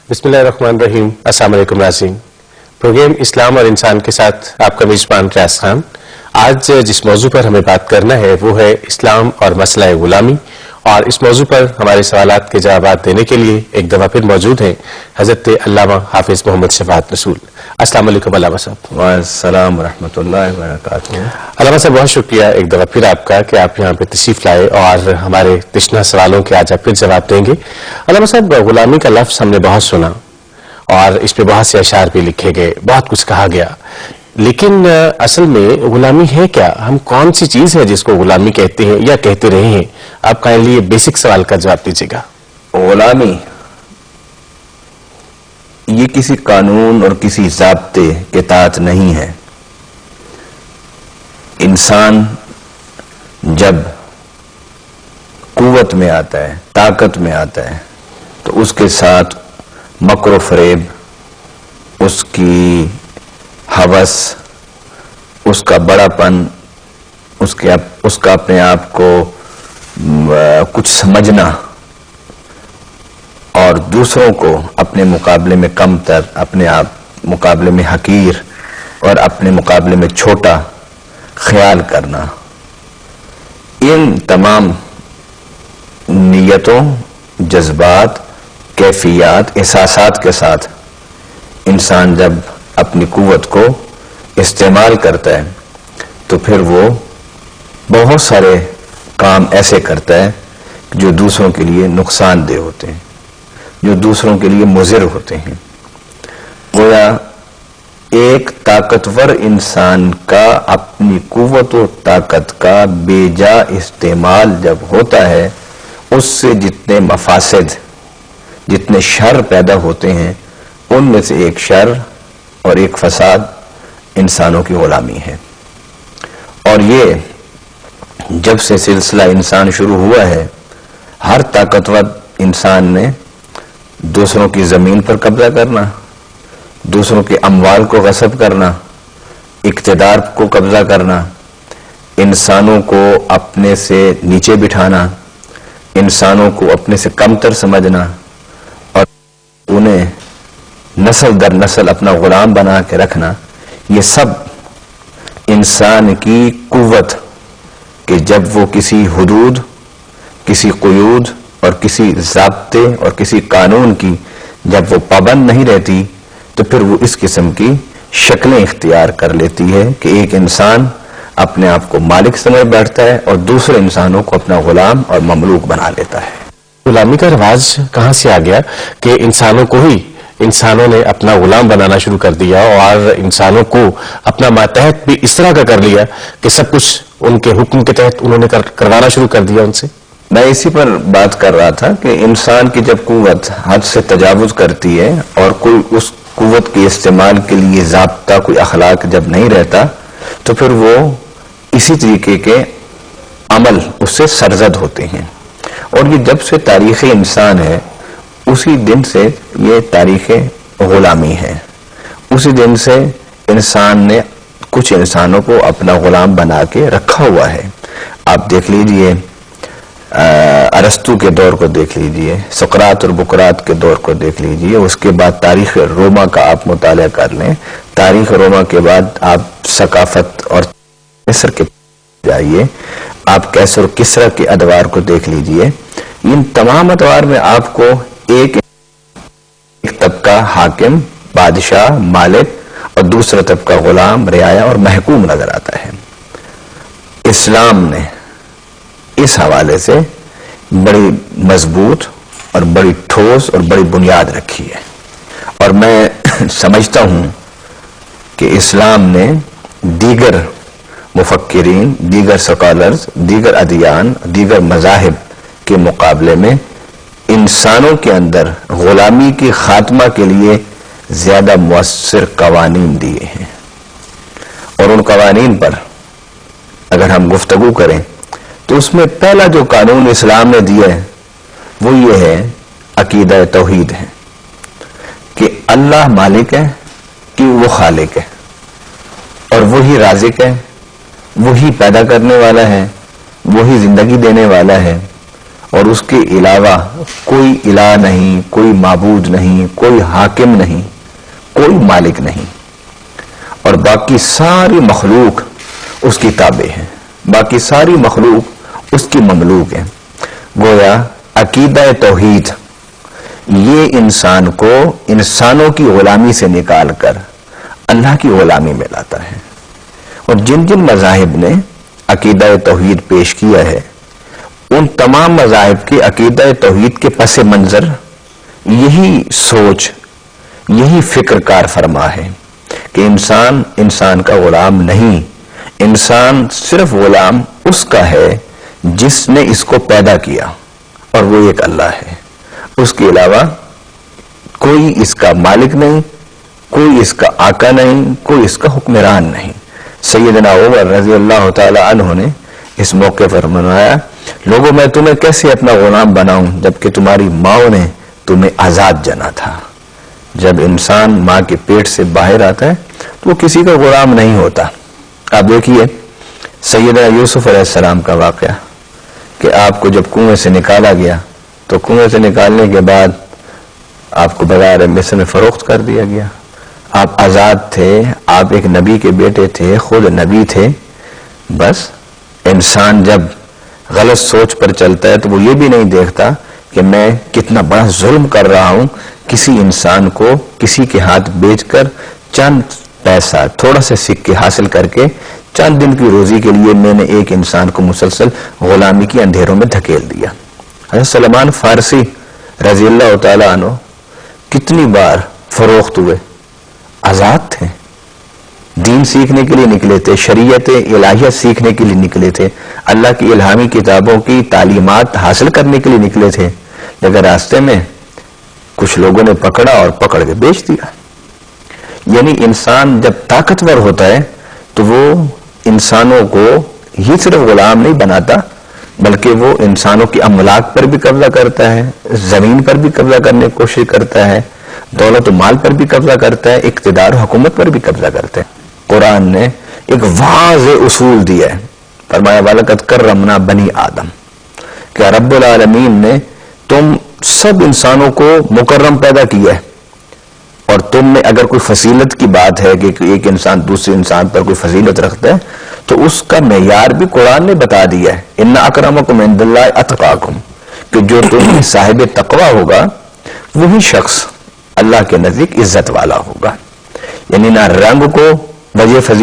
बिस्मिल्लाहिर्रहमानिर्रहीम। अस्सलाम वालेकुम नाज़रीन। प्रोग्राम इस्लाम और इंसान के साथ आपका मेजबान रियाज खान। आज जिस मौजू पर हमें बात करना है वो है इस्लाम और मसला गुलामी, और इस मौजू पर हमारे सवालात के जवाब देने के लिए एक दफ़ा फिर मौजूद हैं हज़रत अल्लामा हाफिज़ मोहम्मद शफ़ाअत रसूल। अस्सलाम वालेकुम अल्लामा साहब। वास्सलाम रहमतुल्लाहि व बरकातुहू। अल्लामा साहब, बहुत शुक्रिया एक दफ़ा फिर आपका कि आप यहाँ पे तशरीफ़ लाए और हमारे तिश्ना सवालों के आज आप फिर जवाब देंगे। अल्लामा साहब, गुलामी का लफ्ज़ हमने बहुत सुना और इस पे बहुत से अशार भी लिखे गए, बहुत कुछ कहा गया, लेकिन असल में गुलामी है क्या? हम कौन सी चीज है जिसको गुलामी कहते हैं या कहते रहे हैं? आप काइंडली ये बेसिक सवाल का जवाब दीजिएगा। गुलामी ये किसी कानून और किसी ज़ाब्ते के तहत नहीं है। इंसान जब कुव्वत में आता है, ताकत में आता है, तो उसके साथ मक्र फरेब, उसकी हवस, उसका बड़ापन, उसका अपने आप को कुछ समझना और दूसरों को अपने मुकाबले में कमतर, अपने आप मुकाबले में हकीर और अपने मुकाबले में छोटा ख्याल करना, इन तमाम नीयतों, जज्बात, कैफियत, एहसासात के साथ इंसान जब अपनी कुव्वत को इस्तेमाल करता है तो फिर वो बहुत सारे काम ऐसे करता है जो दूसरों के लिए नुकसानदेह होते हैं, जो दूसरों के लिए मुज़िर होते हैं। गोया एक ताकतवर इंसान का अपनी कुव्वत और ताकत का बेजा इस्तेमाल जब होता है, उससे जितने मफासिद, जितने शर पैदा होते हैं, उनमें से एक शर और एक फसाद इंसानों की गुलामी है। और ये जब से सिलसिला इंसान शुरू हुआ है, हर ताकतवर इंसान ने दूसरों की ज़मीन पर कब्जा करना, दूसरों के अमवाल को गसब करना, इक़्तिदार को कब्जा करना, इंसानों को अपने से नीचे बिठाना, इंसानों को अपने से कमतर समझना और उन्हें नस्ल दर नस्ल अपना गुलाम बना के रखना, ये सब इंसान की कुव्वत कि जब वो किसी हुदूद, किसी क़ुयूद और किसी ज़ाब्ते और किसी कानून की जब वो पाबंद नहीं रहती, तो फिर वो इस किस्म की शक्लें इख्तियार कर लेती है कि एक इंसान अपने आप को मालिक समझ बैठता है और दूसरे इंसानों को अपना गुलाम और ममलूक बना लेता है। गुलामी का रिवाज कहाँ से आ गया कि इंसानों ने अपना गुलाम बनाना शुरू कर दिया और इंसानों को अपना मातहत भी इस तरह का कर लिया कि सब कुछ उनके हुक्म के तहत उन्होंने करवाना शुरू कर दिया उनसे? मैं इसी पर बात कर रहा था कि इंसान की जब कुव्वत हद से तजावुज करती है और कोई उस कुव्वत के इस्तेमाल के लिए ज़ाब्ता, कोई अखलाक जब नहीं रहता, तो फिर वो इसी तरीके के अमल उससे सरजद होते हैं। और ये जब से तारीख़ इंसान है, उसी दिन से ये तारीख़ गुलामी है। उसी दिन से इंसान ने कुछ इंसानों को अपना गुलाम बना के रखा हुआ है। आप देख लीजिए, अरस्तु के दौर को देख लीजिए, सुकरात और बुकरात के दौर को देख लीजिए, उसके बाद तारीख़ रोमा का आप मुताला कर लें, तारीख़ रोमा के बाद आप सकाफत और मिस्र के जाइए, आप कैसर और किसरा के अदवार को देख लीजिए। इन तमाम अदवार में आपको एक तबका हाकिम, बादशाह, मालिक और दूसरा तबका गुलाम, रियाया और महकूम नजर आता है। इस्लाम ने इस हवाले से बड़ी मजबूत और बड़ी ठोस और बड़ी बुनियाद रखी है। और मैं समझता हूं कि इस्लाम ने दीगर मुफक्किरीन, दीगर स्कॉलर्स, दीगर अदियान, दीगर मज़ाहिब के मुकाबले में इंसानों के अंदर गुलामी की खात्मा के लिए ज्यादा मुअस्सिर कवानीन दिए हैं। और उन कवानीन पर अगर हम गुफ्तगू करें तो उसमें पहला जो कानून इस्लाम ने दिया है वो ये है, अकीदा तौहीद है कि अल्लाह मालिक है, कि वो खालिक है और वही राज़िक है, वही पैदा करने वाला है, वही जिंदगी देने वाला है اور اس کے علاوہ کوئی الہ نہیں، کوئی معبود نہیں، کوئی حاکم نہیں، کوئی مالک نہیں، اور باقی ساری مخلوق اس کی تابع ہے، باقی ساری مخلوق اس کی مملوک ہے۔ گویا عقیدہ توحید یہ انسان کو انسانوں کی غلامی سے نکال کر اللہ کی غلامی میں لاتا ہے، اور جن جن مذاہب نے عقیدہ توحید پیش کیا ہے ان تمام مذاہب کے عقیدہ توحید کے پس منظر یہی سوچ، یہی فکر کار فرما ہے کہ انسان کا غلام نہیں، انسان صرف غلام اس کا ہے جس نے اس کو پیدا کیا، اور وہ ایک اللہ ہے، اس کے علاوہ کوئی اس کا مالک نہیں، کوئی اس کا آقا نہیں، کوئی اس کا حکمران نہیں۔ سیدنا عمر رضی اللہ تعالی عنہ نے اس موقع پر فرمایا، لوگوں میں تمہیں کیسے اپنا غلام بناؤں جبکہ تمہاری ماں نے تمہیں آزاد جنا تھا۔ جب انسان ماں کے پیٹ سے باہر آتا ہے تو وہ کسی کا غلام نہیں ہوتا۔ آپ دیکھیے سیدنا یوسف علیہ السلام کا واقعہ کہ آپ کو جب کنویں سے نکالا گیا تو کنویں سے نکالنے کے بعد آپ کو بغیر مصر میں فروخت کر دیا گیا، آپ آزاد تھے، آپ ایک نبی کے بیٹے تھے، خود نبی تھے۔ بس انسان جب غلط سوچ پر چلتا ہے تو وہ یہ بھی نہیں دیکھتا کہ میں کتنا بڑا ظلم کر رہا ہوں، کسی انسان کو کسی کے ہاتھ بیچ کر چند پیسہ، تھوڑا سے سکے حاصل کر کے چند دن کی روزی کے لیے میں نے ایک انسان کو مسلسل غلامی کی اندھیروں میں دھکیل دیا۔ حضرت سلمان فارسی رضی اللہ تعالی عنہ کتنی بار فروخت ہوئے، آزاد تھے، دین سیکھنے کے لیے نکلے تھے، شریعت الہیہ سیکھنے کے لیے نکلے تھے، اللہ کی الہامی کتابوں کی تعلیمات حاصل کرنے کے لیے نکلے تھے، لیکن راستے میں کچھ لوگوں نے پکڑا اور پکڑ کے بیچ دیا۔ یعنی انسان جب طاقتور ہوتا ہے تو وہ انسانوں کو ہی صرف غلام نہیں بناتا بلکہ وہ انسانوں کی املاک پر بھی قبضہ کرتا ہے، زمین پر بھی قبضہ کرنے کی کوشش کرتا ہے، دولت و مال پر بھی قبضہ کرتا ہے، اقتدار و حکومت پر بھی قبضہ کرتا ہے۔ قرآن نے ایک واضح اصول دیا ہے، فرمایا وَلَقَدْ كَرَّمْنَا بَنِي آدم، کہ رب العالمین نے تم سب انسانوں کو مکرم پیدا کیا ہے، اور تم میں اگر کوئی فضیلت کی بات ہے کہ ایک انسان دوسرے انسان پر کوئی فضیلت رکھتا ہے تو اس کا معیار بھی قرآن نے بتا دیا ہے، ان اکرمکم عند اللہ اتقاکم، کہ جو تم صاحب تقوی ہوگا وہی شخص اللہ کے نزدیک عزت والا ہوگا۔ یعنی نہ رنگ کو وجہ فضیلت